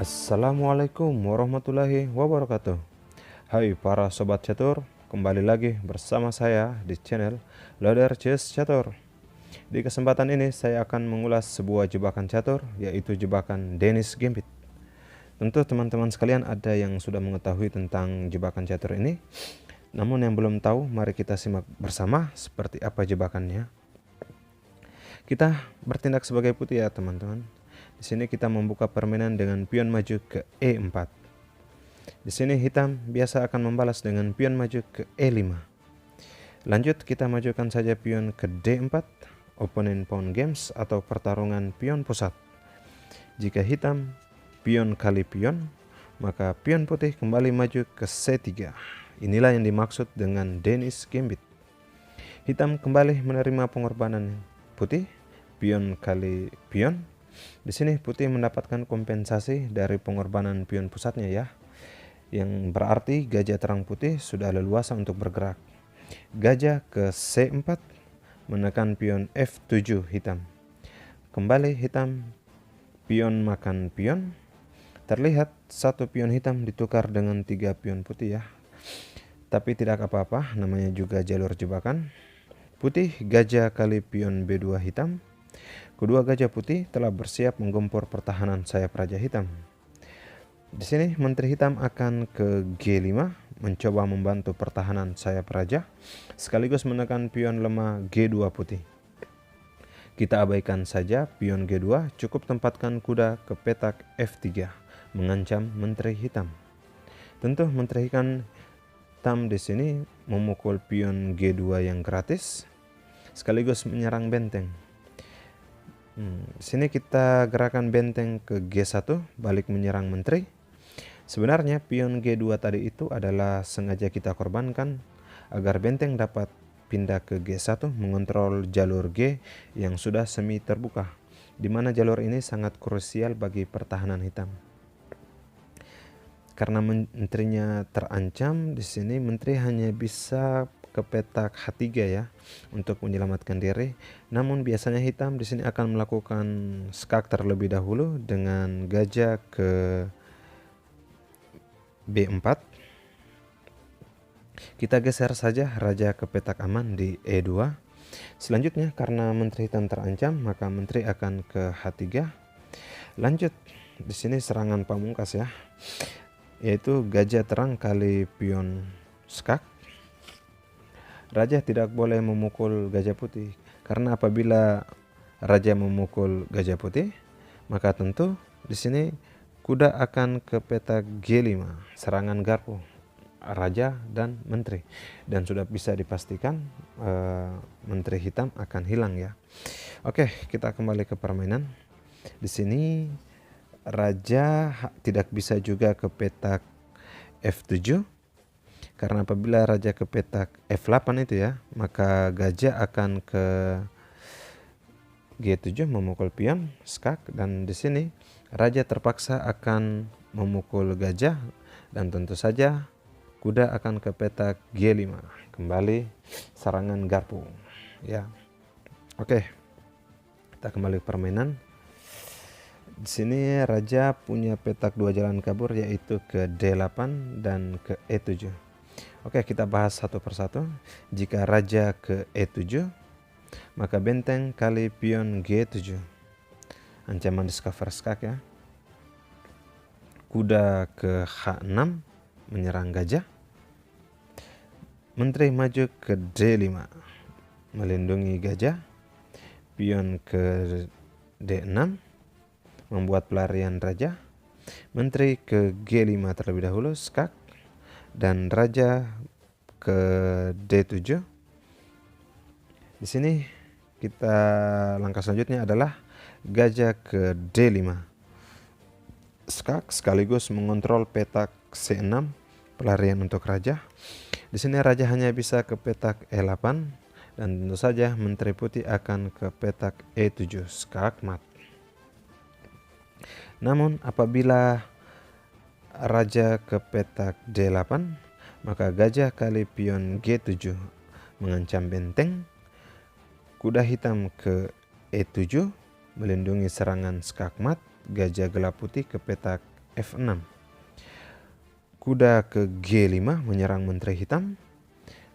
Assalamualaikum warahmatullahi wabarakatuh. Hai para sobat catur, kembali lagi bersama saya di channel Loader Chess Catur. Di kesempatan ini saya akan mengulas sebuah jebakan catur, yaitu jebakan Dennis Gambit. Tentu teman-teman sekalian ada yang sudah mengetahui tentang jebakan catur ini, namun yang belum tahu, mari kita simak bersama seperti apa jebakannya. Kita bertindak sebagai putih ya teman-teman. Di sini kita membuka permainan dengan pion maju ke E4. Di sini hitam biasa akan membalas dengan pion maju ke E5. Lanjut kita majukan saja pion ke D4, opponent pawn games atau pertarungan pion pusat. Jika hitam pion kali pion, maka pion putih kembali maju ke C3. Inilah yang dimaksud dengan Dennis Gambit. Hitam kembali menerima pengorbanan putih, pion kali pion. Di sini putih mendapatkan kompensasi dari pengorbanan pion pusatnya ya, yang berarti gajah terang putih sudah leluasa untuk bergerak. Gajah ke C4 menekan pion F7 hitam. Kembali hitam pion makan pion. Terlihat satu pion hitam ditukar dengan 3 pion putih ya. Tapi tidak apa-apa, namanya juga jalur jebakan. Putih gajah kali pion B2 hitam. Kedua gajah putih telah bersiap menggempur pertahanan sayap raja hitam. Di sini menteri hitam akan ke G5 mencoba membantu pertahanan sayap raja sekaligus menekan pion lemah G2 putih. Kita abaikan saja pion G2, cukup tempatkan kuda ke petak F3 mengancam menteri hitam. Tentu menteri hitam di sini memukul pion G2 yang gratis sekaligus menyerang benteng. Di sini kita gerakan benteng ke G1 balik menyerang menteri. Sebenarnya pion G2 tadi itu adalah sengaja kita korbankan agar benteng dapat pindah ke G1 mengontrol jalur G yang sudah semi terbuka, di mana jalur ini sangat krusial bagi pertahanan hitam. Karena menterinya terancam, di sini menteri hanya bisa ke petak H3 ya untuk menyelamatkan diri. Namun biasanya hitam di sini akan melakukan skak terlebih dahulu dengan gajah ke B4. Kita geser saja raja ke petak aman di E2. Selanjutnya karena menteri hitam terancam, maka menteri akan ke H3. Lanjut di sini serangan pamungkas ya, yaitu gajah terang kali pion skak. Raja tidak boleh memukul gajah putih, karena apabila raja memukul gajah putih, maka tentu di sini kuda akan ke petak G5, serangan garpu raja dan menteri, dan sudah bisa dipastikan menteri hitam akan hilang ya. Oke, kita kembali ke permainan. Di sini raja tidak bisa juga ke petak F7. Karena apabila raja ke petak F8 itu ya, maka gajah akan ke G7 memukul pion skak, dan di sini raja terpaksa akan memukul gajah, dan tentu saja kuda akan ke petak G5. Kembali serangan garpu ya. Oke. Kita kembali ke permainan. Di sini raja punya petak 2 jalan kabur, yaitu ke D8 dan ke E7. Oke, kita bahas satu persatu. Jika raja ke E7, maka benteng kali pion G7. Ancaman discover skak ya. Kuda ke H6 menyerang gajah. Menteri maju ke D5 melindungi gajah. Pion ke D6 membuat pelarian raja. Menteri ke G5 terlebih dahulu skak, dan raja ke D7. Di sini kita langkah selanjutnya adalah gajah ke D5 skak sekaligus mengontrol petak C6, pelarian untuk raja. Di sini raja hanya bisa ke petak E8, dan tentu saja menteri putih akan ke petak E7 skak mat. Namun apabila raja ke petak D8, maka gajah kali pion G7 mengancam benteng. Kuda hitam ke E7 melindungi serangan skakmat gajah gelap putih ke petak F6. Kuda ke G5 menyerang menteri hitam.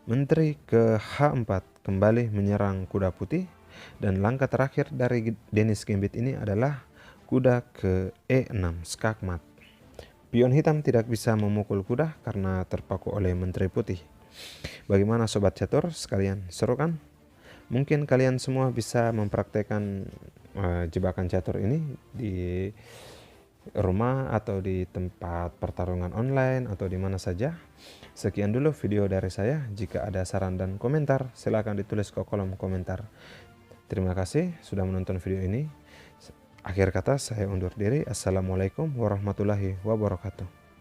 Menteri ke H4 kembali menyerang kuda putih. Dan langkah terakhir dari Denis Gambit ini adalah kuda ke E6 skakmat. Pion hitam tidak bisa memukul kuda karena terpaku oleh menteri putih. Bagaimana sobat catur sekalian, seru kan? Mungkin kalian semua bisa mempraktekkan jebakan catur ini di rumah atau di tempat pertarungan online atau di mana saja. Sekian dulu video dari saya. Jika ada saran dan komentar, silakan ditulis ke kolom komentar. Terima kasih sudah menonton video ini. Akhir kata saya undur diri. Assalamualaikum warahmatullahi wabarakatuh.